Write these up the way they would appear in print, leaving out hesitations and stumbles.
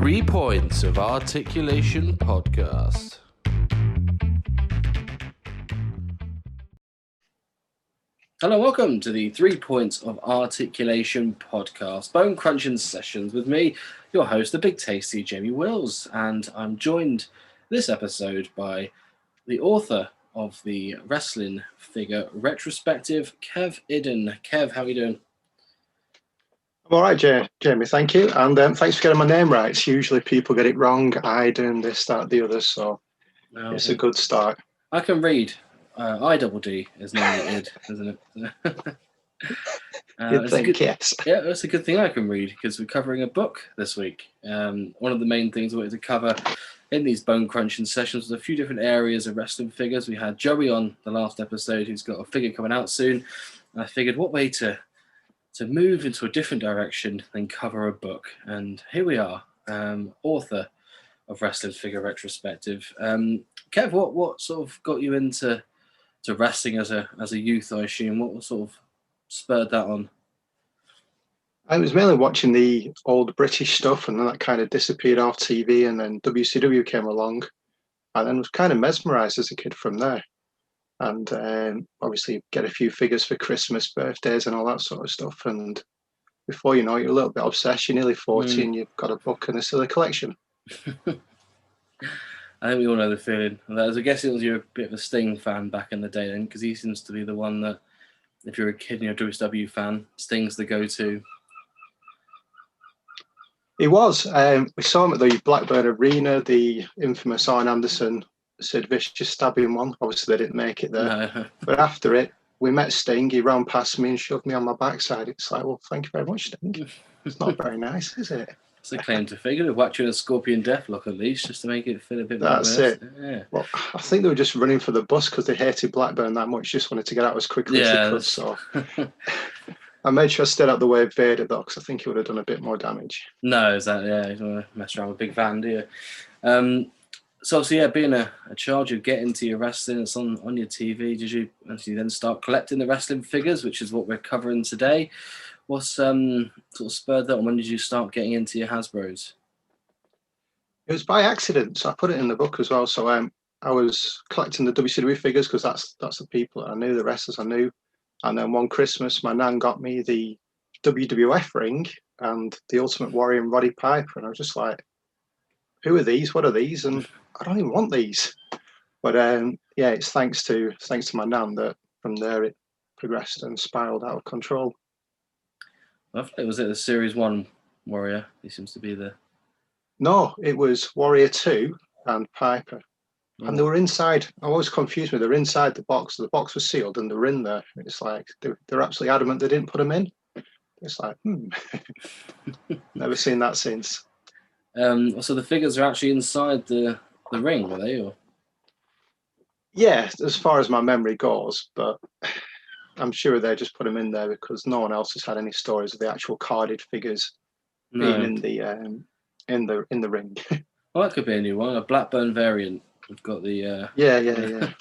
3 Points of Articulation podcast. Hello, welcome to the 3 Points of Articulation podcast, bone crunching sessions with me, your host, the big tasty Jamie Wills, and I'm joined this episode by the author of the wrestling figure Retrospective, Kev Iddon. Kev, how are you doing? I'm all right, Jamie, thank you. And thanks for getting my name right. It's usually people get it wrong. I do this, that, the other. So it's a good start. I can read. IDD is normally id, isn't it? Yes. Yeah, that's a good thing I can read because we're covering a book this week. One of the main things I wanted to cover in these bone crunching sessions was a few different areas of wrestling figures. We had Joey on the last episode who's got a figure coming out soon. And I figured what way to move into a different direction than cover a book. And here we are, author of Wrestling Figure Retrospective. Kev, what sort of got you into wrestling as a youth, I assume? What sort of spurred that on? I was mainly watching the old British stuff, and then that kind of disappeared off TV, and then WCW came along, and then was kind of mesmerised as a kid from there. And obviously get a few figures for Christmas, birthdays, and all that sort of stuff. And before you know it, you're a little bit obsessed. You're nearly 40 and you've got a book and a silly collection. I think we all know the feeling. I guess it was you're a bit of a Sting fan back in the day then, because he seems to be the one that, if you're a kid and you're a WCW fan, Sting's the go-to. He was. We saw him at the Blackburn Arena, the infamous Arn Anderson, Sid Vicious stabbing one. Obviously, they didn't make it there. No. But after it, we met Sting. He ran past me and shoved me on my backside. It's like, well, thank you very much, Sting. It's not very nice, is it? It's a claim to figure. They've whacked you in a Scorpion Deathlock at least, just to make it feel a bit more. That's it. Yeah. Well, I think they were just running for the bus because they hated Blackburn that much. Just wanted to get out as quickly as they could. So I made sure I stayed out the way of Vader, though, because I think he would have done a bit more damage. No, exactly. Yeah, you don't want to mess around with Big Van, do you? So obviously, yeah, being a child, you get into your wrestling. It's on your TV. Did you actually then start collecting the wrestling figures, which is what we're covering today? What's sort of spurred that, and when did you start getting into your Hasbros? It was by accident, so I put it in the book as well. So I was collecting the WCW figures because that's the people that I knew, the wrestlers I knew. And then one Christmas, my nan got me the WWF ring and the Ultimate Warrior and Roddy Piper, and I was just like, "Who are these? What are these?" And I don't even want these. But yeah, it's thanks to my nan that from there it progressed and spiraled out of control. Was it the Series 1 Warrior? He seems to be the... No, it was Warrior 2 and Piper. Oh. And they were inside. I always confused me. They were inside the box. The box was sealed and they were in there. It's like they're absolutely adamant they didn't put them in. It's like, Never seen that since. So the figures are actually inside the ring, were they? Or? Yeah, as far as my memory goes, but I'm sure they just put them in there because no one else has had any stories of the actual carded figures being in the ring. Well, that could be a new one, a Blackburn variant. We've got the yeah. the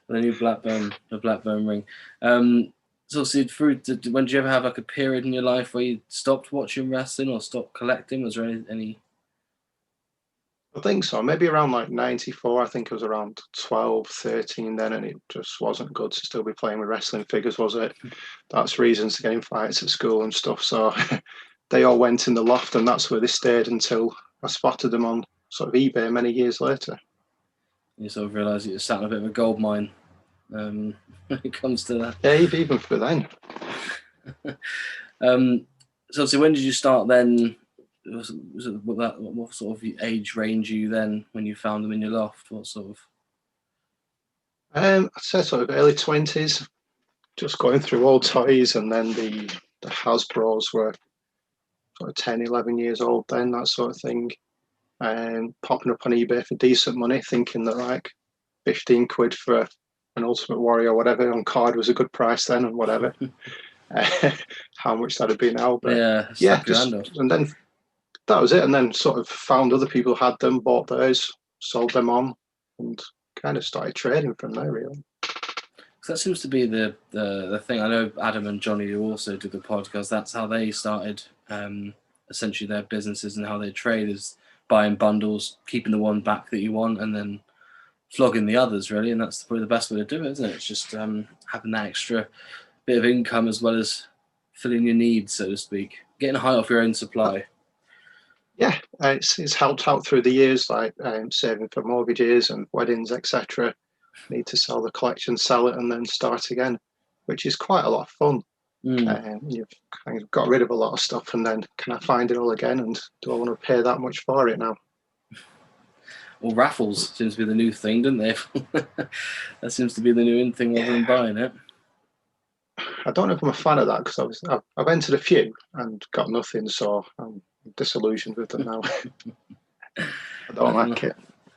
new Blackburn ring. So see, when did you ever have like a period in your life where you stopped watching wrestling or stopped collecting? Was there any? I think so. Maybe around like 94. I think it was around 12, 13 then, and it just wasn't good to still be playing with wrestling figures, was it? That's reasons to get in fights at school and stuff. So they all went in the loft, and that's where they stayed until I spotted them on sort of eBay many years later. You sort of realised you're sat in a bit of a gold mine when it comes to that. Yeah, even for then. So obviously, when did you start then? Was it what sort of age range are you then when you found them in your loft? What sort of? I'd say sort of early 20s, just going through old toys, and then the Hasbros were sort of 10, 11 years old then, that sort of thing. Popping up on eBay for decent money, thinking that like 15 quid for an Ultimate Warrior or whatever on card was a good price then, and whatever. How much that'd be now, but yeah, and then that was it. And then sort of found other people had them, bought those, sold them on, and kind of started trading from there, really. So that seems to be the thing. I know Adam and Johnny, who also do the podcast, that's how they started essentially their businesses and how they trade, is buying bundles, keeping the one back that you want, and then flogging the others, really. And that's probably the best way to do it, isn't it? It's just having that extra bit of income as well as filling your needs, so to speak. Getting high off your own supply. Yeah, it's helped out through the years, like saving for mortgages and weddings, etc. Need to sell the collection, sell it, and then start again, which is quite a lot of fun. You've kind of got rid of a lot of stuff, and then can I find it all again? And do I want to pay that much for it now? Well, raffles seems to be the new thing, don't they? That seems to be the new in thing rather than buying it. I don't know if I'm a fan of that because I've entered a few and got nothing, so I'm disillusioned with them now. I don't like it.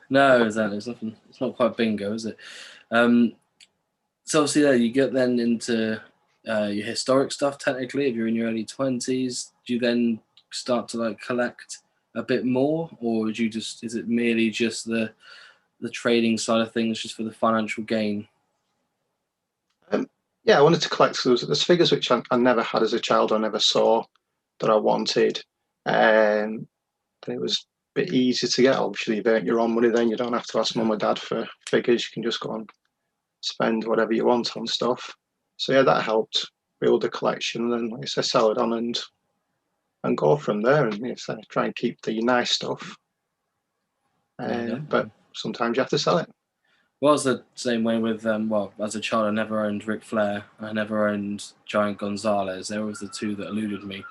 No, exactly. It's nothing. It's not quite bingo, is it? So obviously, you get then into your historic stuff. Technically, if you're in your early 20s, do you then start to like collect a bit more, or would you just? Is it merely just the trading side of things, just for the financial gain? Yeah, I wanted to collect. There's figures which I never had as a child. I never saw that I wanted, and it was a bit easier to get. Obviously, you've earned your own money. Then you don't have to ask mum or dad for figures. You can just go and spend whatever you want on stuff. So yeah, that helped build a collection. And then, like I say, sell it on and go from there. And try and keep the nice stuff. But sometimes you have to sell it. Well, I was the same way with, as a child, I never owned Ric Flair. I never owned Giant Gonzalez. They were always the two that eluded me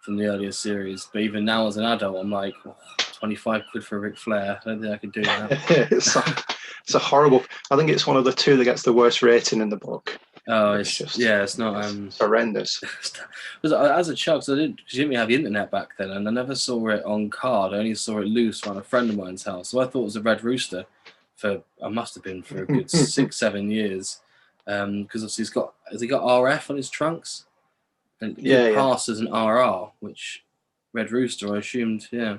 from the earlier series. But even now as an adult, I'm like, 25 quid for Ric Flair. I don't think I could do that. It's a horrible... I think it's one of the two that gets the worst rating in the book. Oh, it's not... It's horrendous. As a child, because you didn't really have the internet back then, and I never saw it on card. I only saw it loose around a friend of mine's house. So I thought it was a Red Rooster. I must have been for a good 6-7 years, because obviously has he got RF on his trunks? And it passed as an RR, which Red Rooster, I assumed, yeah.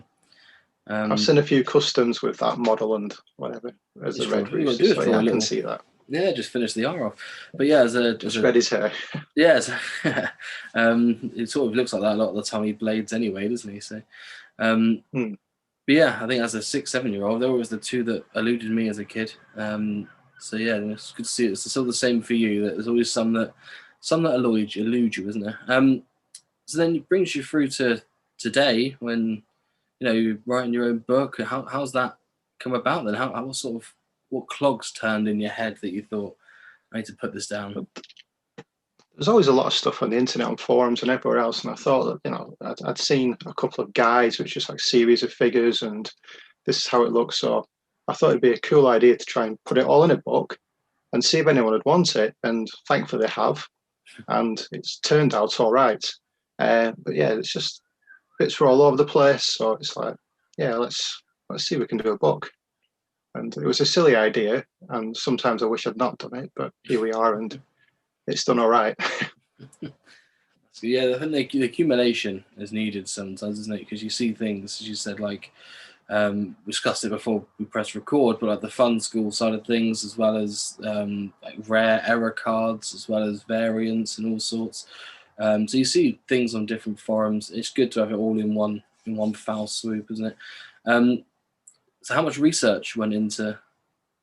I've seen a few customs with that model and whatever as a Red Rooster, so I can see that. Yeah, just finish the R off. But yeah, red his hair. Yeah, it sort of looks like that a lot of the time he blades anyway, doesn't he? So, But yeah, I think as a 6-7-year-old, they were always the two that eluded me as a kid. So yeah, it's good to see it's still the same for you. That there's always some that elude you, isn't there? So then it brings you through to today when you're writing your own book. How's that come about then? What clogs turned in your head that you thought, I need to put this down? There's always a lot of stuff on the internet, on forums and everywhere else, and I thought that I'd seen a couple of guides which just like series of figures and this is how it looks. So I thought it'd be a cool idea to try and put it all in a book and see if anyone would want it, and thankfully they have, and it's turned out all right. But yeah, it's just bits were all over the place, so it's like, yeah, let's see if we can do a book. And it was a silly idea, and sometimes I wish I'd not done it, but here we are, and it's done all right. So yeah, I think the accumulation is needed sometimes, isn't it? Because you see things, as you said, like we discussed it before we press record, but like the fun school side of things, as well as like rare error cards, as well as variants and all sorts. So you see things on different forums. It's good to have it all in one foul swoop, isn't it? So how much research went into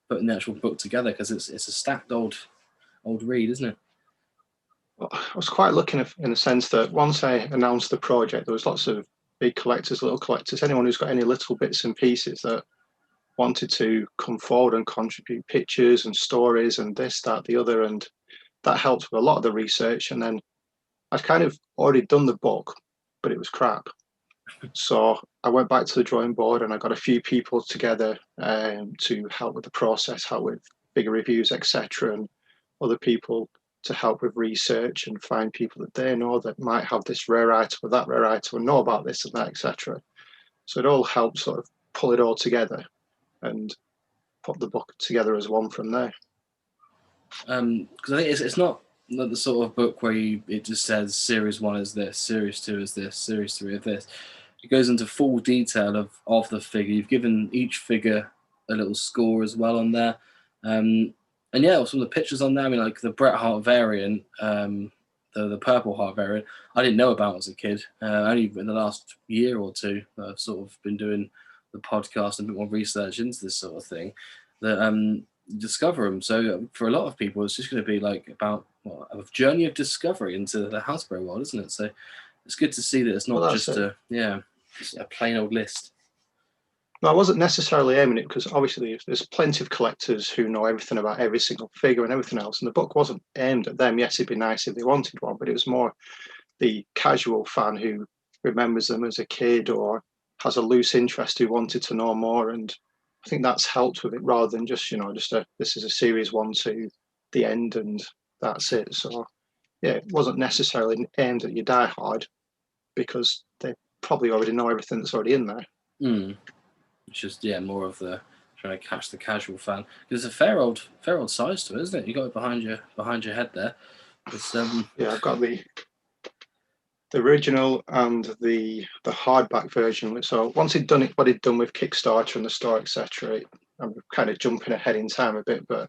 putting the actual book together? Because it's a stacked old read, isn't it? Well, I was quite lucky in the sense that once I announced the project, there was lots of big collectors, little collectors, anyone who's got any little bits and pieces that wanted to come forward and contribute pictures and stories and this, that, the other, and that helped with a lot of the research. And then I'd kind of already done the book, but it was crap. So I went back to the drawing board and I got a few people together to help with the process, help with bigger reviews, etc., and other people to help with research and find people that they know that might have this rare item or that rare item and know about this and that, etc. So it all helped sort of pull it all together and put the book together as one from there. Because I think it's not the sort of book where it just says series 1 is this, series 2 is this, series 3 is this. It goes into full detail of the figure. You've given each figure a little score as well on there. And yeah, some of the pictures on there, I mean, like the Bret Hart variant, the Purple Heart variant, I didn't know about as a kid. Only in the last year or two, I've sort of been doing the podcast and a bit more research into this sort of thing, that discover them. So for a lot of people, it's just going to be like about a journey of discovery into the Hasbro world, isn't it? So it's good to see that it's not just a plain old list. No, I wasn't necessarily aiming it, because obviously there's plenty of collectors who know everything about every single figure and everything else, and the book wasn't aimed at them. Yes, it'd be nice if they wanted one, but it was more the casual fan who remembers them as a kid or has a loose interest who wanted to know more. And I think that's helped with it, rather than just, this is a series 1 to the end and that's it. So yeah, it wasn't necessarily aimed at your diehard, because they probably already know everything that's already in there. It's just more of the trying to catch the casual fan. There's a fair old size to it, isn't it? You got it behind your head there. Yeah, I've got the original and the hardback version. So once he'd done what he'd done with Kickstarter and the store, etc., I'm kind of jumping ahead in time a bit, but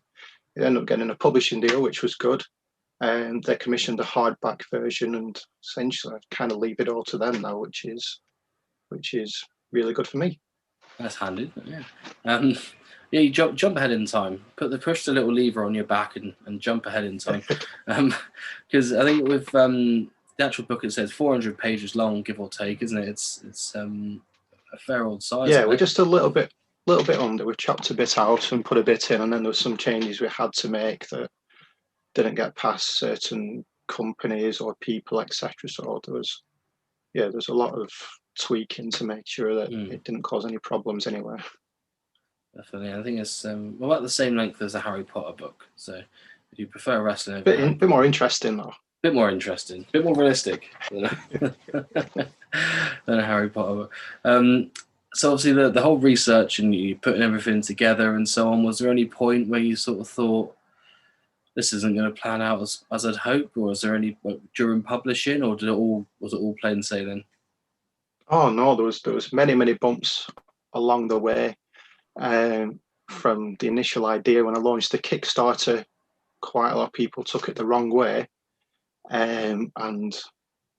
he ended up getting a publishing deal, which was good. And they commissioned a hardback version, and essentially I kind of leave it all to them now, which is really good for me. That's handy, yeah. You jump ahead in time. Push the little lever on your back and jump ahead in time. Because I think with the actual book, it says 400 pages long, give or take, isn't it? It's a fair old size. Yeah, we're just a little bit under. We've chopped a bit out and put a bit in, and then there was some changes we had to make that didn't get past certain companies or people, etc. So there's a lot of tweaking to make sure that it didn't cause any problems anywhere. Definitely, I think it's about the same length as a Harry Potter book. So if you prefer wrestling, bit more interesting though. Bit more interesting, bit more realistic than a Harry Potter book. So obviously the whole research and you putting everything together and so on, was there any point where you sort of thought this isn't going to plan out as I'd hoped, or was there any during publishing, or was it all plain sailing? Oh no, there was many bumps along the way. From the initial idea when I launched the Kickstarter, quite a lot of people took it the wrong way, and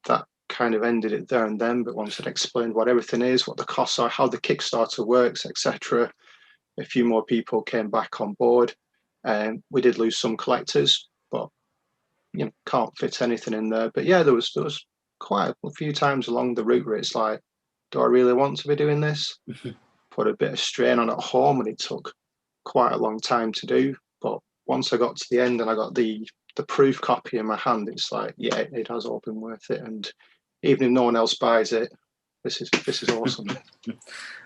that kind of ended it there and then. But once I'd explained what everything is, what the costs are, how the Kickstarter works, etc., a few more people came back on board. We did lose some collectors, but can't fit anything in there. But yeah, there was quite a few times along the route where it's like, do I really want to be doing this? Put a bit of strain on at home, and it took quite a long time to do. But once I got to the end and I got the proof copy in my hand, it's like, yeah, it has all been worth it. And even if no one else buys it, this is awesome.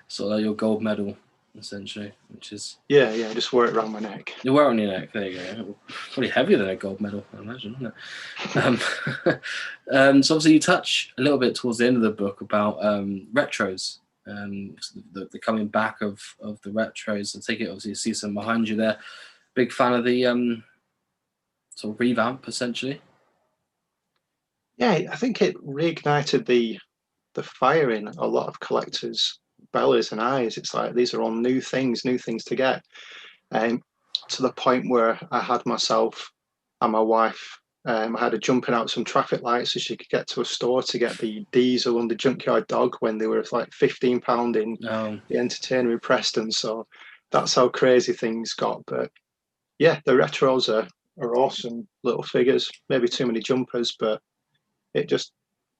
So like your gold medal, essentially, which is just wear it around my neck. You wear it on your neck. There you go. Probably heavier than a gold medal, I imagine, isn't it? So obviously you touch a little bit towards the end of the book about retros. The coming back of the retros. I take it, obviously you see some behind you there. Big fan of the sort of revamp, essentially. Yeah, I think it reignited the fire in a lot of collectors' bellies and eyes. It's like, these are all new things to get. To the point where I had myself and my wife, I had her jumping out some traffic lights so she could get to a store to get the Diesel and the Junkyard Dog when they were like £15 in the Entertainer in Preston. So that's how crazy things got. But yeah, the retros are awesome little figures. Maybe too many jumpers, but it just,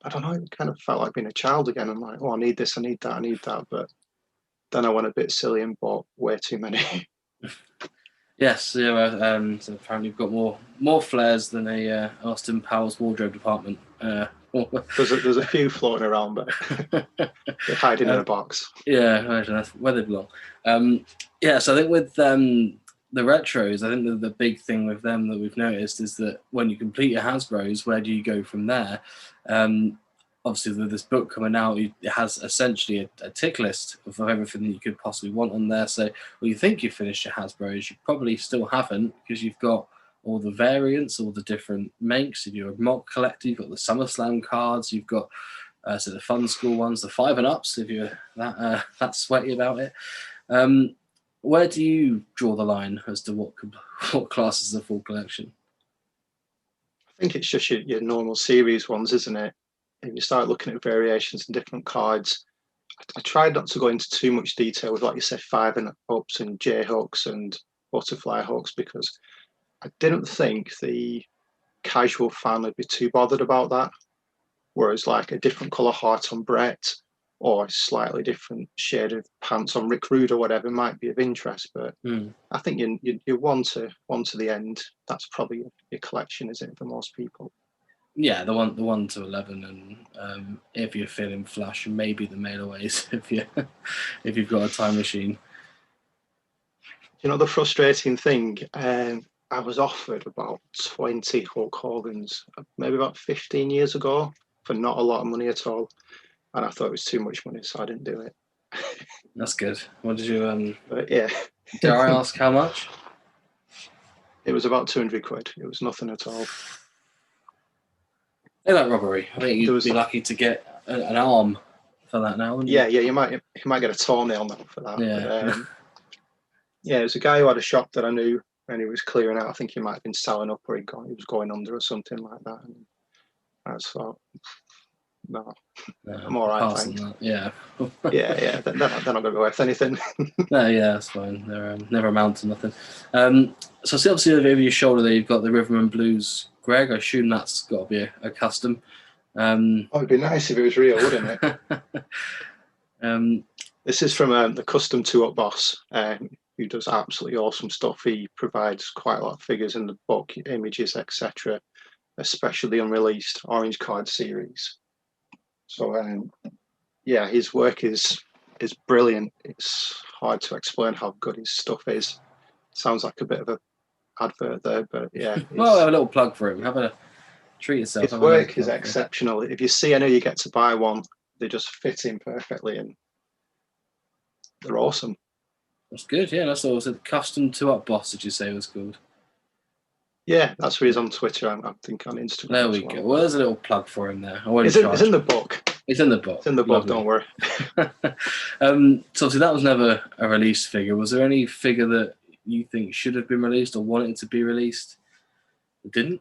I don't know, it kind of felt like being a child again. I'm like, oh, I need this, I need that, I need that. But then I went a bit silly and bought way too many. Yes, so apparently you've got more flares than a Austin Powers wardrobe department. There's a few floating around, but they're hiding in a box. Yeah, I imagine that's where they belong. So I think with the retros, I think the big thing with them that we've noticed is that when you complete your Hasbros, where do you go from there? Obviously, with this book coming out, it has essentially a tick list of everything that you could possibly want on there. So, you think you've finished your Hasbros, you probably still haven't, because you've got all the variants, all the different makes. If you're a mock collector, you've got the SummerSlam cards, you've got the Fun School ones, the 5 and Ups, if you're that sweaty about it. Where do you draw the line as to what classes a full collection? I think it's just your normal series ones, isn't it? If you start looking at variations and different cards, I tried not to go into too much detail with, like you said, 5 and ups and J hooks and butterfly hooks, because I didn't think the casual fan would be too bothered about that. Whereas like a different colour heart on Brett or a slightly different shade of pants on Rick Rude or whatever might be of interest. But I think you one to the end. That's probably your collection, is it, for most people? Yeah, the 1 to 11, and if you're feeling flush, maybe the mailaways if you've got a time machine. You know, the frustrating thing, I was offered about 20 Hulk Hogan's maybe about 15 years ago for not a lot of money at all, and I thought it was too much money, so I didn't do it. That's good. What did you? But yeah, dare I ask how much? It was about 200 quid. It was nothing at all. They like robbery. I think you'd be lucky to get an arm for that now. Yeah, you might get a toenail now for that. Yeah. But, yeah, it was a guy who had a shop that I knew, and he was clearing out. I think he might have been selling up, or he was going under or something like that. And I just thought, no, I'm all right, thanks. Yeah. yeah, they're not going to be worth anything. No, yeah, that's fine. They're never amount to nothing. So see, obviously over your shoulder there, you've got the Rhythm and Blues Greg. I assume that's got to be a custom. It'd be nice if it was real, wouldn't it? This is from the Custom 2-Up boss, who does absolutely awesome stuff. He provides quite a lot of figures in the book, images, etc., especially the unreleased Orange Card series. So, yeah, his work is brilliant. It's hard to explain how good his stuff is. Sounds like a bit of a advert there, but yeah. Well, have a little plug for him. Have a treat yourself. His work is exceptional. If you see, I know you get to buy one. They just fit in perfectly, and they're awesome. That's good. Yeah, that's all. Was it Custom 2-Up boss? Did you say it was called? Yeah, that's where he's on Twitter. I think on Instagram. There we go. Well, there's a little plug for him there. It's in the book. It's in the book. It's in the book. Don't worry. So obviously that was never a released figure. Was there any figure that you think should have been released or wanted to be released that didn't?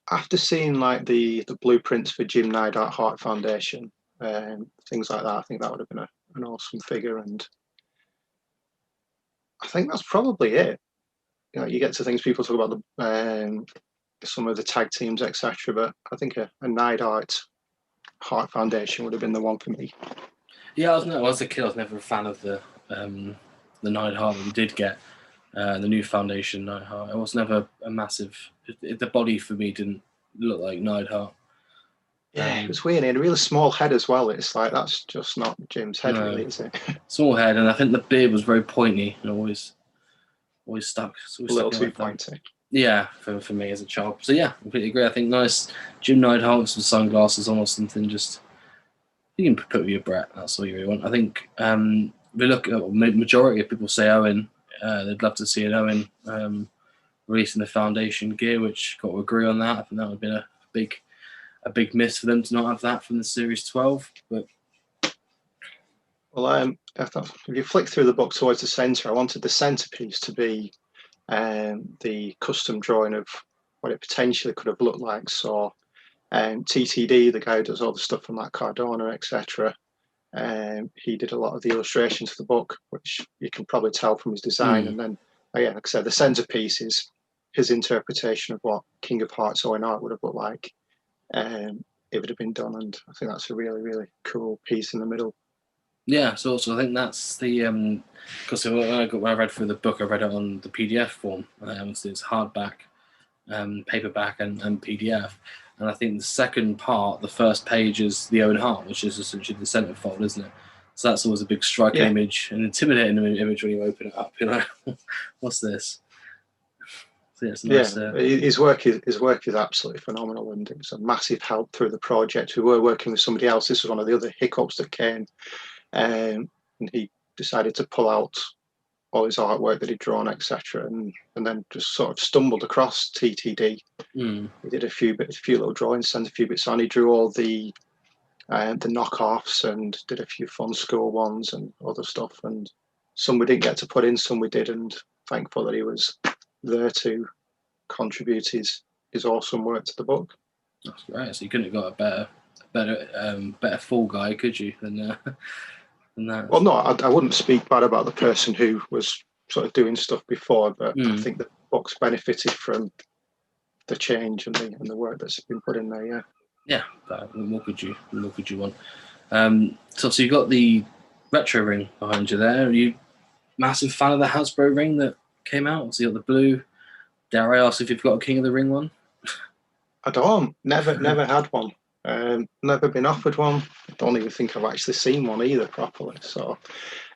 After seeing like the blueprints for Jim Neidhart Heart Foundation, things like that, I think that would have been an awesome figure, and I think that's probably it. You know, you get to things people talk about some of the tag teams, etc. But I think a Neidhart Heart Foundation would have been the one for me. Yeah, I was a kid. I was never a fan of the Neidhart that we did get, the new Foundation Neidhart. It was never a massive. The body for me didn't look like Neidhart. Yeah, it was weird. He had a really small head as well. It's like that's just not Jim's head, really, is it? Small head, and I think the beard was very pointy and always stuck. A little too pointy. Yeah, for me as a child. So yeah, completely agree. I think nice Jim Neidhart with some sunglasses on or something. Just you can put with your Brett. That's all you really want. I think we look at majority of people say Owen. They'd love to see an Owen releasing the Foundation gear, which got to agree on that. I think that would have been a big miss for them to not have that from the Series 12. But well, if you flick through the book towards the centre, I wanted the centrepiece to be the custom drawing of what it potentially could have looked like. So TTD, the guy who does all the stuff from like Cardona, etc., he did a lot of the illustrations for the book, which you can probably tell from his design. And then, yeah, like I said, the centrepiece is his interpretation of what King of Hearts Owen Hart would have looked like. It would have been done, and I think that's a really, really cool piece in the middle. Yeah, so I think that's the because when I read through the book, I read it on the PDF form. So it's hardback, paperback, and PDF. And I think the second part, the first page, is the Owen Hart, which is essentially the centerfold, isn't it? So that's always a big striking image, an intimidating image when you open it up. You're like, what's this? So it's nice, his work is absolutely phenomenal, and it was a massive help through the project. We were working with somebody else. This was one of the other hiccups that came, and he decided to pull out all his artwork that he'd drawn, etc., and then just sort of stumbled across TTD. He did a few little drawings, sent a few bits on. He drew all the knockoffs and did a few fun school ones and other stuff. And some we didn't get to put in, some we did, and thankful that he was there to contribute his awesome work to the book. That's great. So you couldn't have got a better fall guy, could you, than that? Well, no, I wouldn't speak bad about the person who was sort of doing stuff before, but I think the book's benefited from the change and the work that's been put in there. Yeah, but what could you want? So you got the retro ring behind you there. Are you massive fan of the Hasbro ring that came out? So you got the blue. Dare I ask if you've got a King of the Ring one? I don't. Never had one. Never been offered one. I don't even think I've actually seen one either properly. So,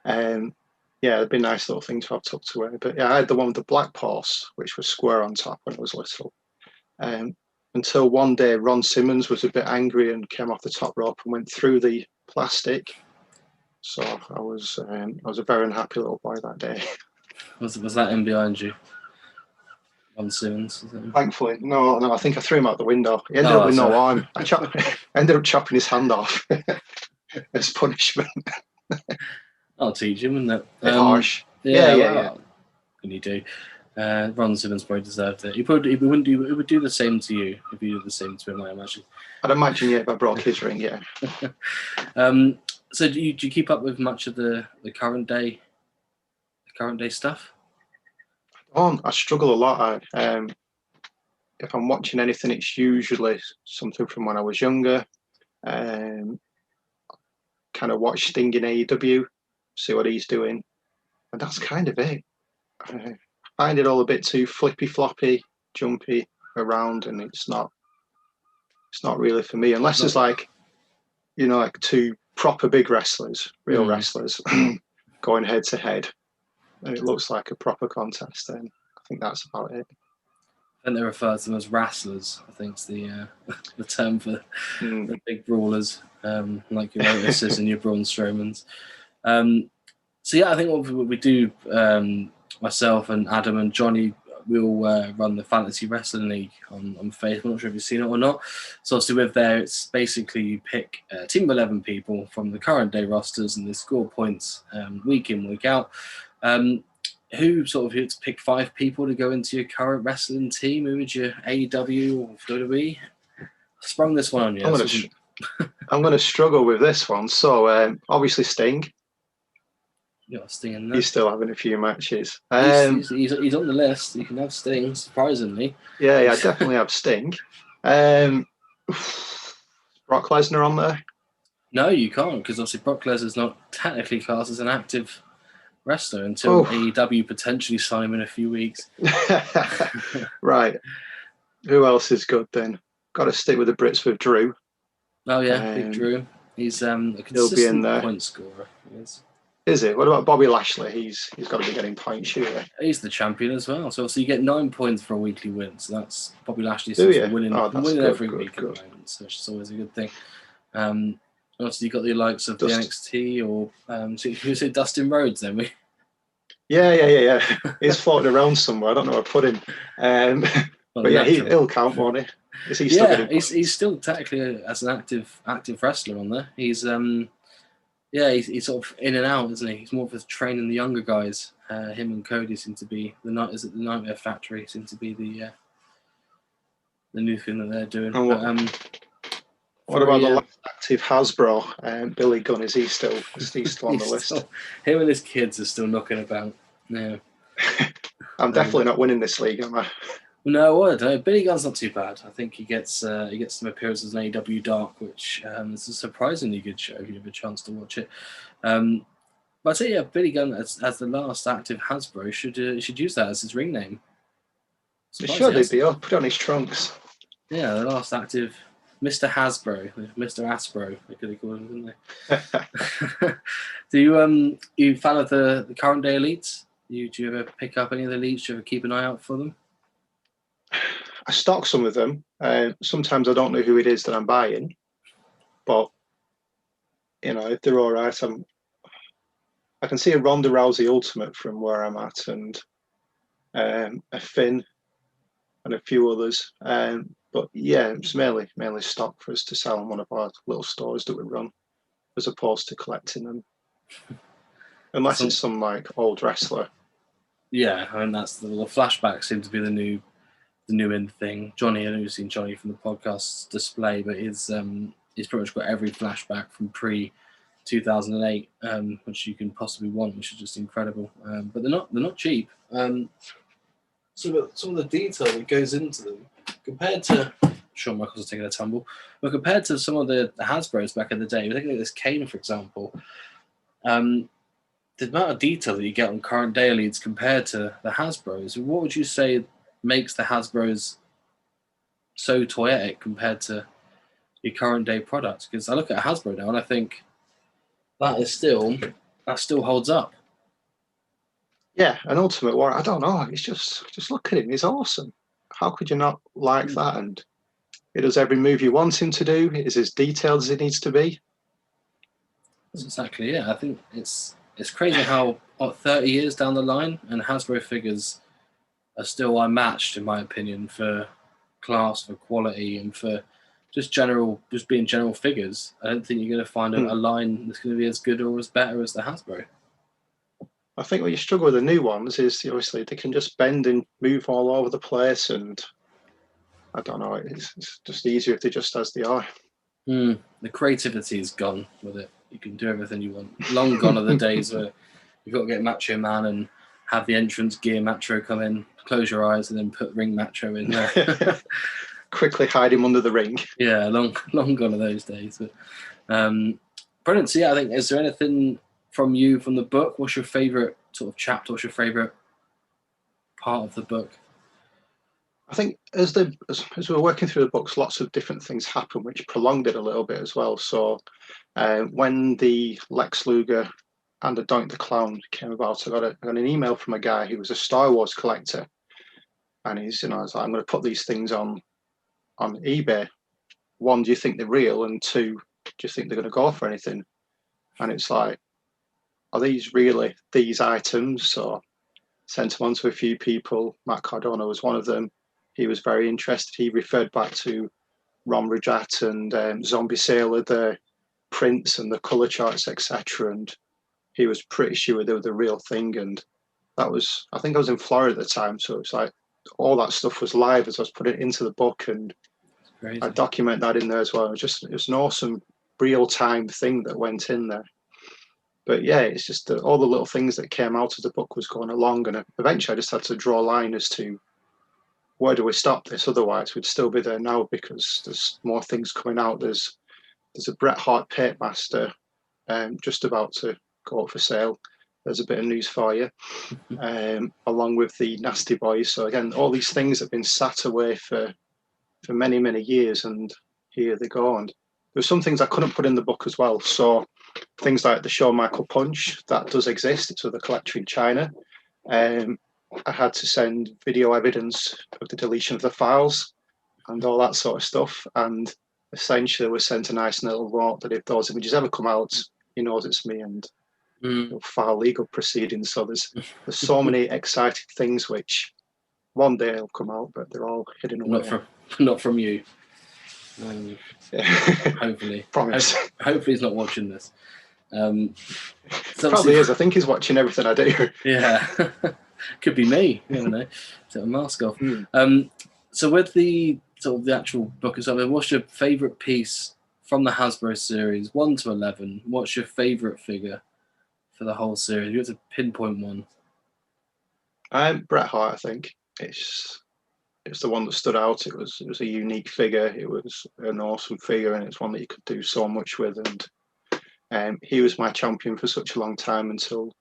yeah, it'd be a nice little thing to have tucked away. But yeah, I had the one with the black horse, which was square on top when I was little. Until one day Ron Simmons was a bit angry and came off the top rope and went through the plastic. So I was a very unhappy little boy that day. Was that in behind you? Ron Simmons? Thankfully, no. I think I threw him out the window. He ended up with no arm. I ended up chopping his hand off as punishment. I'll teach him, wouldn't it? Harsh. Yeah. What can you do? Ron Simmons probably deserved it. He would do the same to you if you did the same to him, I imagine. I'd imagine, yeah, if I broke his ring, yeah. So do you keep up with much of the current day stuff? I struggle a lot. If I'm watching anything, it's usually something from when I was younger. Kind of watch Sting in AEW, see what he's doing, and that's kind of it. I find it all a bit too flippy floppy, jumpy around, and it's not really for me unless there's like two proper big wrestlers, real wrestlers going head to head, and it looks like a proper contest. Then I think that's about it. I think they refer to them as wrestlers. I think it's the term for the big brawlers, like your Otis's and your Braun Strowmans. So yeah, I think what we do, myself and Adam and Johnny, we'll run the Fantasy Wrestling League on Facebook. I'm not sure if you've seen it or not. So obviously with there, it's basically you pick a team of 11 people from the current day rosters and they score points week in, week out. Who sort of hits pick 5 people to go into your current wrestling team? Who would you, AEW or WWE? Sprung this one on you. I'm going to struggle with this one. So obviously Sting. You got Sting in there. He's still having a few matches. He's on the list. You can have Sting, surprisingly. Yeah, I definitely have Sting. Brock Lesnar on there? No, you can't, because obviously Brock Lesnar's not technically classed as an active wrestler until AEW potentially sign him in a few weeks. Right. Who else is good then? Got to stick with the Brits with Drew. Oh yeah, Big Drew. He's a consistent point scorer. Is it? What about Bobby Lashley? He's got to be getting points, surely. He's the champion as well. So you get 9 points for a weekly win. So that's Bobby Lashley's winning every week at the moment. So it's always a good thing. Also, you got the likes of the NXT or who said Dustin Rhodes then? Yeah. He's floating around somewhere. I don't know where I put him. But yeah, he'll count, won't he? Is he still he's still technically as an active wrestler on there. He's he's sort of in and out, isn't he? He's more of training the younger guys. Him and Cody seem to be the Nightmare Factory seem to be the new thing that they're doing. What about the last active Hasbro? Billy Gunn, is he still on the list? Him and his kids are still knocking about. Yeah. I'm definitely not winning this league, am I? No, I don't know. Billy Gunn's not too bad. I think he gets some appearances in AEW Dark, which is a surprisingly good show if you have a chance to watch it. But I'd say, Billy Gunn as the last active Hasbro should use that as his ring name. It should be up, put on his trunks. Yeah, the last active Mr. Hasbro, Mr. Aspro, they could have called him, didn't they? Do you fan of the current day elites? Do you ever pick up any of the elites? Do you ever keep an eye out for them? I stock some of them. Sometimes I don't know who it is that I'm buying, but if they're all right, I can see a Ronda Rousey Ultimate from where I'm at, and a Finn, and a few others. But yeah, it's mainly stock for us to sell in one of our little stores that we run, as opposed to collecting them. Unless it's some like old wrestler. Yeah, I mean that's the flashbacks seem to be the new in thing. Johnny, I know you've seen Johnny from the podcast display, but his he's pretty much got every flashback from pre 2008, which you can possibly want, which is just incredible. But they're not cheap. Some of the detail that goes into them compared to Shawn Michaels is taking a tumble, but compared to some of the Hasbros back in the day, think of this Kane, for example. The amount of detail that you get on current day leads compared to the Hasbros, what would you say makes the Hasbros so toyetic compared to your current day products? Because I look at Hasbro now and I think that still holds up. Yeah, an Ultimate Warrior. I don't know. It's just look at him. He's awesome. How could you not like that? And he does every move you want him to do. He's as detailed as he needs to be. That's exactly it. I think it's crazy how 30 years down the line and Hasbro figures are still unmatched, in my opinion, for class, for quality, and for just being general figures. I don't think you're going to find a line that's going to be as good or as better as the Hasbro. I think what you struggle with the new ones is obviously they can just bend and move all over the place, and I don't know, it's just easier if they're just as they are. The creativity is gone with it. You can do everything you want. Long gone are the days where you've got to get Macho Man and have the entrance gear Macho come in, close your eyes, and then put Ring Macho in there. Quickly hide him under the ring. Yeah, long gone are those days. But brilliant. So yeah, I think, is there anything from the book? What's your favourite sort of chapter? What's your favourite part of the book? I think as we're working through the books, lots of different things happen, which prolonged it a little bit as well. So when the Lex Luger and the Doink the Clown came about, I got an email from a guy who was a Star Wars collector, and he's, I was like, I'm going to put these things on eBay. One, do you think they're real? And two, do you think they're going to go for anything? And it's like, are these really these items? So sent them on to a few people. Matt Cardona was one of them. He was very interested. He referred back to Ron Rajat and Zombie Sailor, the prints and the color charts, etc. And he was pretty sure they were the real thing. And that was, I think I was in Florida at the time. So it's like all that stuff was live as I was putting it into the book. And I document that in there as well. It was an awesome real time thing that went in there. But yeah, it's just all the little things that came out of the book was going along. And eventually I just had to draw a line as to where do we stop this? Otherwise, we'd still be there now because there's more things coming out. There's a Bret Hart Paint Master just about to go up for sale. There's a bit of news for you, along with the Nasty Boys. So again, all these things have been sat away for many, many years, and here they go. And there's some things I couldn't put in the book as well. So things like the Shawn Michael Punch, that does exist. It's with a collector in China. I had to send video evidence of the deletion of the files and all that sort of stuff. And essentially was sent a nice little note that if those images ever come out, he knows it's me, and he'll file legal proceedings. So there's so many exciting things which one day will come out, but they're all hidden away. Not from you. Hopefully. Promise. Hopefully he's not watching this. Probably is. I think he's watching everything I do. Yeah. Could be me. You never know. Take a mask off. So with the sort of the actual book and stuff, what's your favourite piece from the Hasbro series, 1 to 11? What's your favourite figure for the whole series? You have to pinpoint one. Bret Hart, I think. It's the one that stood out. It was a unique figure. It was an awesome figure, and it's one that you could do so much with. And he was my champion for such a long time until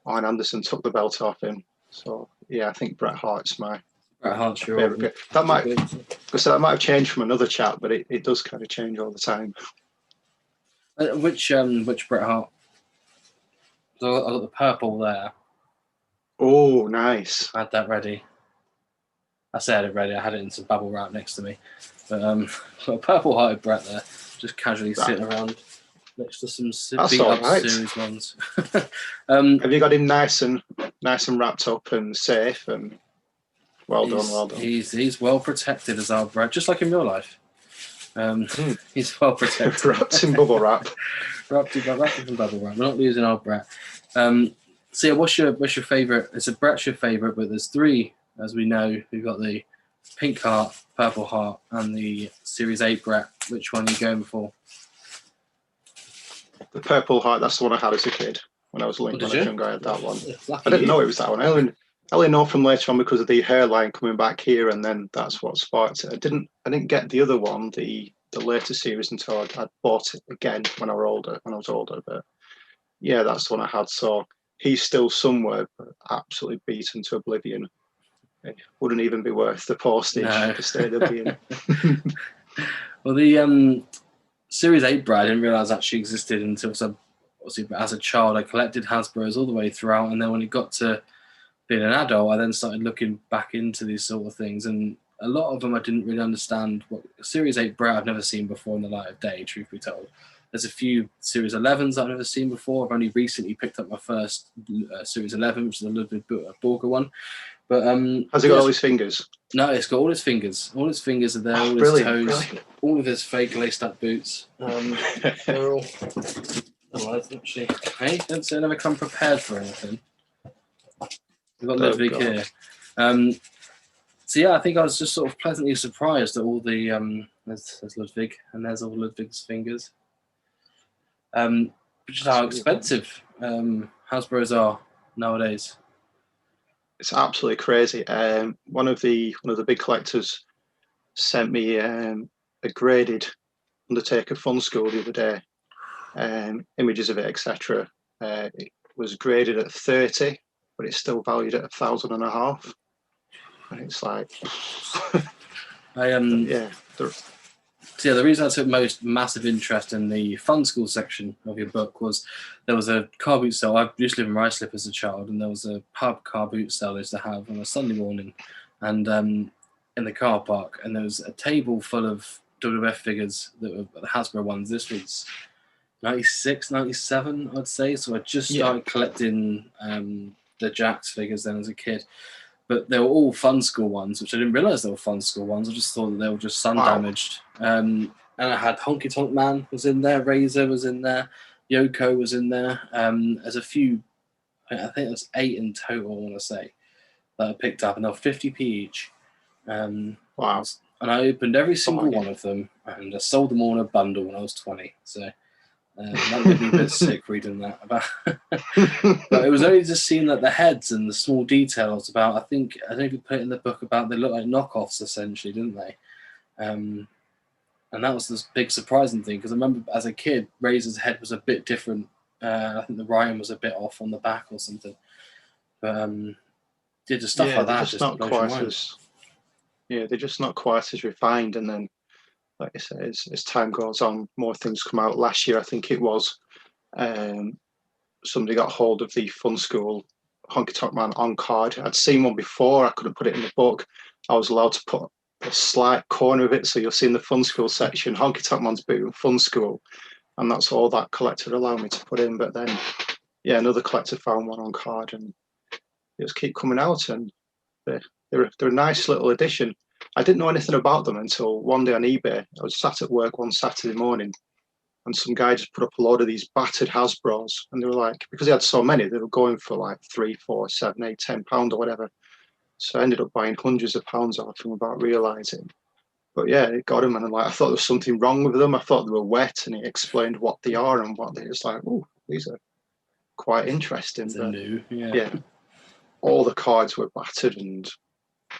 Arn Anderson took the belt off him. So yeah, I think Bret Hart's my favourite bit. That might have changed from another chat, but it does kind of change all the time. Which Bret Hart? So I got the purple there. Oh, nice. I had that ready. I said it ready. I had it in some bubble wrap next to me. But got a purple-hearted Bret there, just casually sitting around next to some beat-up series ones. Have you got him nice and wrapped up and safe and well done? He's well protected as our Bret, just like in real life. He's well protected. Wrapped in bubble wrap. wrapped in bubble wrap. We're not losing our Bret. So yeah, what's your favourite? It's a Bret's your favourite, but there's three, as we know. We've got the Pink Heart, Purple Heart, and the Series 8 Brett. Which one are you going for? The Purple Heart, that's the one I had as a kid. When I was younger, I had that one. I didn't know it was that one. I only know from later on because of the hairline coming back here, and then that's what sparked it. I didn't get the other one, the later series, until I'd bought it again when I was older. But yeah, that's the one I had. So he's still somewhere, but absolutely beaten to oblivion. It wouldn't even be worth the postage to stay the being. Well, the Series 8 Brett, I didn't realise actually existed until as a child. I collected Hasbros all the way throughout, and then when it got to being an adult, I then started looking back into these sort of things, and a lot of them I didn't really understand. What Series 8 Brett I've never seen before in the light of day, truth be told. There's a few Series 11s I've never seen before. I've only recently picked up my first Series 11, which is a Ludwig Borger one. But has he got all his fingers? No, it's got all his fingers. All his fingers are there, all his toes, all of his fake laced-up boots. They're all... actually, hey, don't say I never come prepared for anything. We've got Ludwig here. So yeah, I think I was just sort of pleasantly surprised at all the there's Ludwig, and there's all Ludwig's fingers. Which is how expensive Hasbros are nowadays. It's absolutely crazy. One of the big collectors sent me a graded Undertaker Fun School the other day, images of it, etc. It was graded at 30, but it's still valued at $1,500, and it's like, So the reason I took most massive interest in the Fun School section of your book was there was a car boot sale. I used to live in Ruislip as a child, and there was a pub car boot sale they used to have on a Sunday morning, and in the car park, and there was a table full of WWF figures that were the Hasbro ones. This was 96, 97, I'd say. So I just started collecting the Jax figures then as a kid. But they were all Fun School ones, which I didn't realise they were Fun School ones. I just thought that they were just sun damaged. And I had Honky Tonk Man was in there, Razor was in there, Yoko was in there. There's a few, I think there's 8 in total, I want to say, that I picked up, and they were 50p each. And I opened every single one of them, and I sold them all in a bundle when I was 20. So that made me a bit sick reading that. But it was only just seeing that the heads and the small details about, I think you put it in the book about they look like knockoffs essentially, didn't they? And that was this big surprising thing, because I remember as a kid, Razor's head was a bit different. I think the writing was a bit off on the back or something. But just stuff like that just not quite as they're just not quite as refined. And then, like I say, as time goes on, more things come out. Last year, I think it was, somebody got hold of the Fun School Honky Tonk Man on card. I'd seen one before. I couldn't put it in the book. I was allowed to put a slight corner of it, so you'll see in the Fun School section, Honky Tonk Man's boot and Fun School, and that's all that collector allowed me to put in. But then, another collector found one on card, and they just keep coming out, and they're a nice little addition. I didn't know anything about them until one day on eBay. I was sat at work one Saturday morning, and some guy just put up a load of these battered Hasbros, and they were like, because he had so many, they were going for like £3, £4, £7, £8, £10 or whatever. So I ended up buying hundreds of pounds off them without realizing. But yeah, it got them, and I thought there was something wrong with them. I thought they were wet, and he explained what they are and what they. It's like, oh, these are quite interesting. But new, all the cards were battered and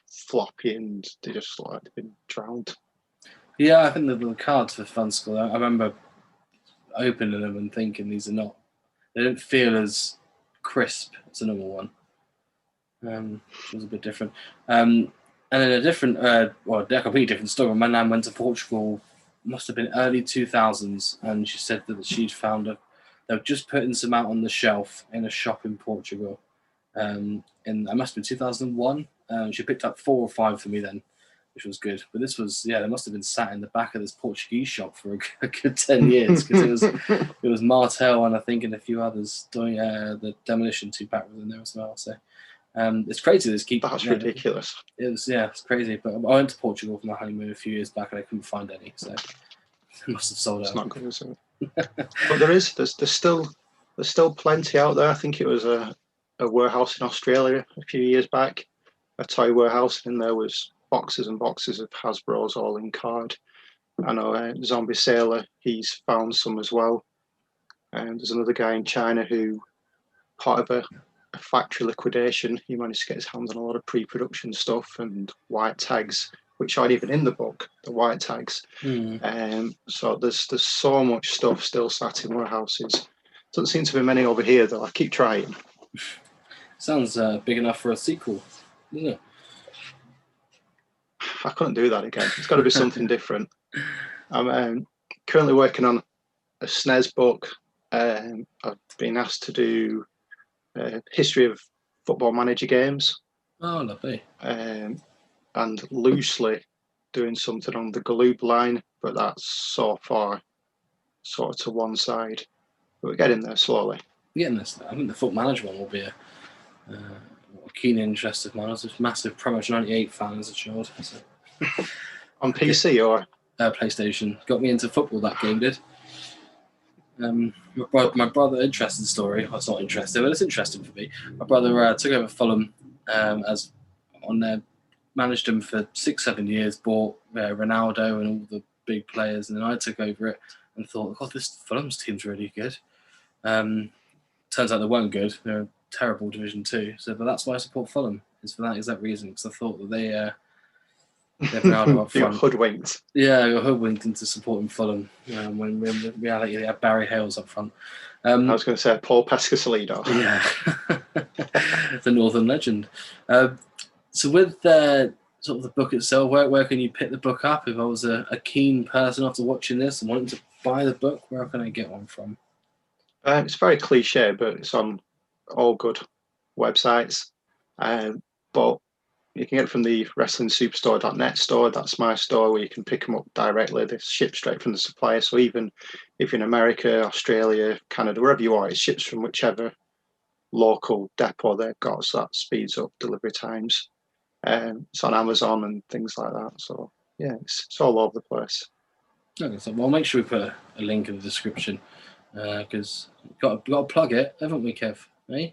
floppy, and they just like been drowned. Yeah, I think the cards for Fun School, I remember opening them and thinking they don't feel as crisp as a normal one. It was a bit different. And then a different, a completely different story. My nan went to Portugal, must have been early 2000s, and she said that she'd found they were just putting some out on the shelf in a shop in Portugal. It must have been 2001. She picked up 4 or 5 for me then, which was good. But this was, they must have been sat in the back of this Portuguese shop for a good 10 years, because it was Martel and I think and a few others doing the Demolition 2-pack was in there as well. So it's crazy. That's ridiculous. It's crazy. But I went to Portugal for my honeymoon a few years back and I couldn't find any, so it must have sold out. It's not good, is it? But there's still plenty out there. I think it was a warehouse in Australia a few years back, a toy warehouse, and there was boxes and boxes of Hasbro's all in card. I know Zombie Sailor, he's found some as well. And there's another guy in China who, part of a factory liquidation, he managed to get his hands on a lot of pre-production stuff and white tags, which aren't even in the book, the white tags. So there's so much stuff still sat in warehouses. Doesn't seem to be many over here, though. I keep trying. Sounds big enough for a sequel, doesn't it? I couldn't do that again. It's got to be something different. I'm currently working on a SNES book. I've been asked to do history of Football Manager games. Oh, lovely. And loosely doing something on the Galoob line, but that's so far sort of to one side. But we're getting there slowly. Getting this. I think the Foot Manager one will be a keen interest of mine. I was a massive Promotion 98 fan as a child. So. On PC or? PlayStation. Got me into football, that game did. My brother, interesting story. Well, it's not interesting, but it's interesting for me. My brother took over Fulham as on there, managed them for 6-7 years, bought Ronaldo and all the big players, and then I took over it and thought, God, this Fulham's team's really good. Turns out they weren't good. They're a terrible Division 2. So, but that's why I support Fulham. Is for that exact reason, because I thought that they have Ronaldo up front. Hoodwinked. Yeah, I got hoodwinked into supporting Fulham when in reality they had Barry Hales up front. I was going to say Paul Pescasolido. Yeah, the Northern legend. So with sort of the book itself, where can you pick the book up? If I was a keen person after watching this and wanting to buy the book, where can I get one from? It's very cliche, but it's on all good websites. But you can get it from the WrestlingSuperstore.net store. That's my store where you can pick them up directly. They ship straight from the supplier. So even if you're in America, Australia, Canada, wherever you are, it ships from whichever local depot they've got. So that speeds up delivery times. It's on Amazon and things like that. So yeah, it's all over the place. Okay, so I'll make sure we put a link in the description because we've got to plug it, haven't we, Kev? Eh?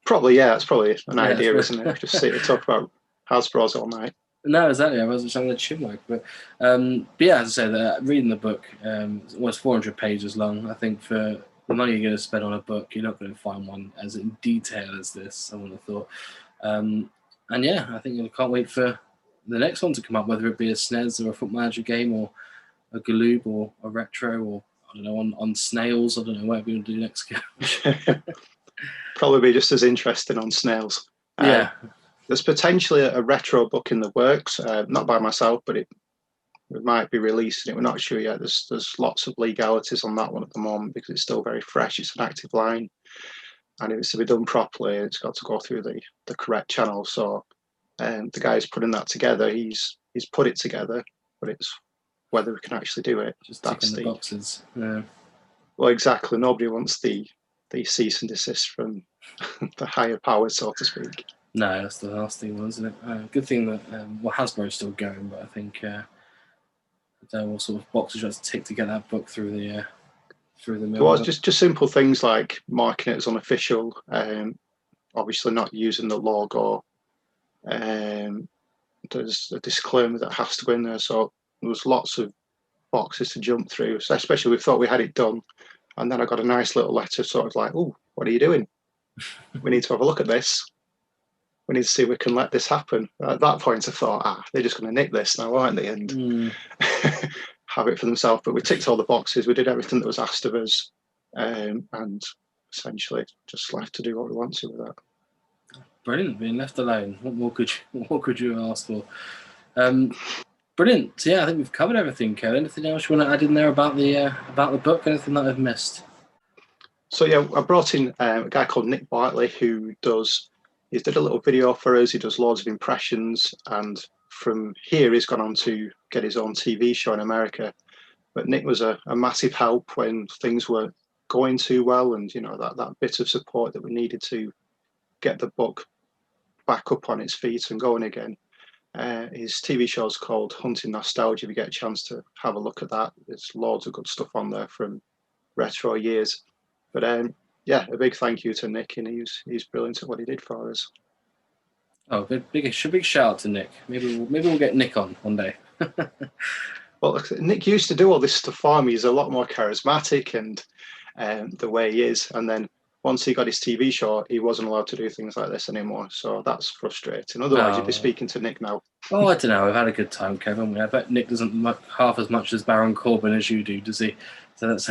Probably, yeah. It's probably an idea, isn't it? Just sit and talk about Hasbro's all night. No, exactly. I wasn't trying to chin like, but yeah, as I said, reading the book was 400 pages long. I think for the money you're going to spend on a book, you're not going to find one as in detail as this. I would have thought, and yeah, I think I can't wait for the next one to come up, whether it be a SNES or a Foot Manager game or a Galoob or a retro or I don't know on snails. I don't know whatever you want to do next. Probably be just as interesting on snails. Yeah. There's potentially a retro book in the works, not by myself, but it might be released, and we're not sure yet. There's lots of legalities on that one at the moment because it's still very fresh. It's an active line, and if it's to be done properly, it's got to go through the correct channel. So the guy who's putting that together, he's put it together, but it's whether we can actually do it. Just ticking the boxes. Yeah. Well, exactly. Nobody wants the cease and desist from the higher power, so to speak. No, that's the last thing, wasn't it? Good thing that Hasbro's still going, but I think there were sort of boxes you have to tick to get that book through the mill. Well, it's just simple things like marking it as unofficial, obviously not using the logo. There's a disclaimer that has to go in there, so there was lots of boxes to jump through. So especially we thought we had it done, and then I got a nice little letter, sort of like, "Oh, what are you doing? We need to have a look at this. We need to see if we can let this happen." At that point, I thought, they're just going to nick this now, aren't they? And have it for themselves. But we ticked all the boxes. We did everything that was asked of us, and essentially just left to do what we want to with that. Brilliant, being left alone. What could you ask for? Brilliant. So yeah, I think we've covered everything, Kev. Anything else you want to add in there about the book? Anything that I've missed? So yeah, I brought in a guy called Nick Bartley who he's did a little video for us. He does loads of impressions, and from here he's gone on to get his own TV show in America. But Nick was a massive help when things were going too well, and that bit of support that we needed to get the book back up on its feet and going again. His TV show is called Hunting Nostalgia. If you get a chance to have a look at that, there's loads of good stuff on there from retro years. But yeah, a big thank you to Nick, and he's brilliant at what he did for us. Oh, big shout out to Nick. Maybe we'll get Nick on one day. Well, Nick used to do all this stuff for me. He's a lot more charismatic and the way he is. And then once he got his TV show, he wasn't allowed to do things like this anymore. So that's frustrating. Otherwise, you'd be speaking to Nick now. Oh, I don't know. We've had a good time, Kevin. I bet Nick doesn't look half as much as Baron Corbin as you do, does he? So that's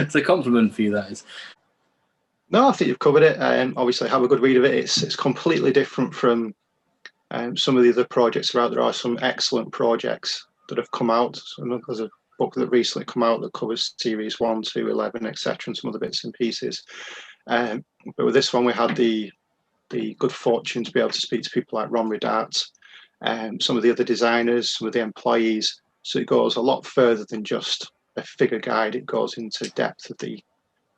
it's a compliment for you, that is. No, I think you've covered it. Obviously, have a good read of it. It's completely different from some of the other projects are out. There are some excellent projects that have come out. So there's a book that recently come out that covers series 1 to 11, etc., and some other bits and pieces. But with this one, we had the good fortune to be able to speak to people like Ron Ridat, some of the other designers, some of the employees. So it goes a lot further than just a figure guide. It goes into depth of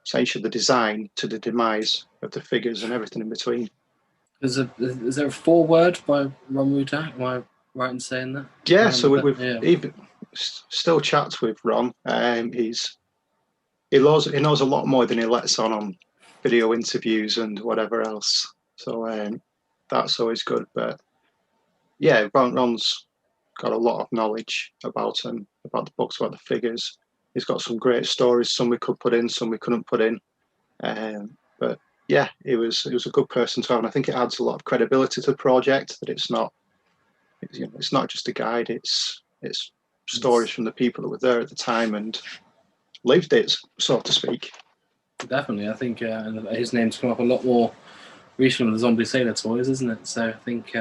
essentially the design to the demise of the figures and everything in between. Is there a foreword by Ron Rudak? Am I right in saying that? Yeah, so we've even still chats with Ron. He knows a lot more than he lets on video interviews and whatever else. So that's always good. But yeah, Ron's got a lot of knowledge about the books, about the figures. He's got some great stories. Some we could put in, some we couldn't put in. But yeah, it was a good person to have, and I think it adds a lot of credibility to the project. That it's not just a guide. It's stories from the people that were there at the time and lived it, so to speak. Definitely, I think his name's come up a lot more recently with the Zombie Sailor toys, isn't it? So I think.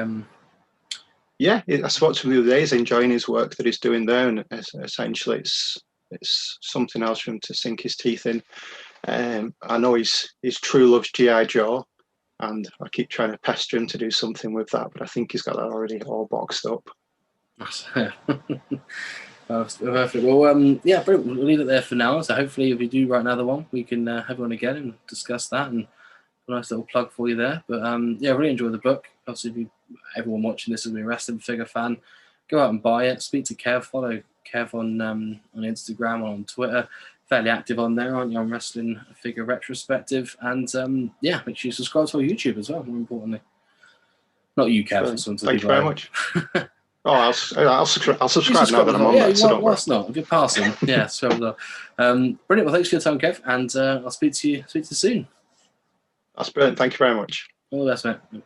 Yeah, I spoke to him the other day. He's enjoying his work that he's doing there, and essentially, it's something else for him to sink his teeth in. I know his true loves G.I. Joe, and I keep trying to pester him to do something with that, but I think he's got that already all boxed up. Perfect. Well, yeah, brilliant. We'll leave it there for now. So hopefully, if we do write another one, we can have one again and discuss that. And a nice little plug for you there. But yeah, really enjoy the book. Obviously, everyone watching this is a wrestling figure fan, go out and buy it. Speak to Kev. Follow Kev on Instagram or on Twitter. Fairly active on there, aren't you? On Wrestling Figure Retrospective. And yeah, make sure you subscribe to our YouTube as well. More importantly, not you, Kev. Thank you very much. Oh, I'll subscribe now that I'm on that. So what's not? If you're passing, yeah. So, brilliant. Well, thanks for your time, Kev, and I'll speak to you soon. That's brilliant. Thank you very much. All the best, mate.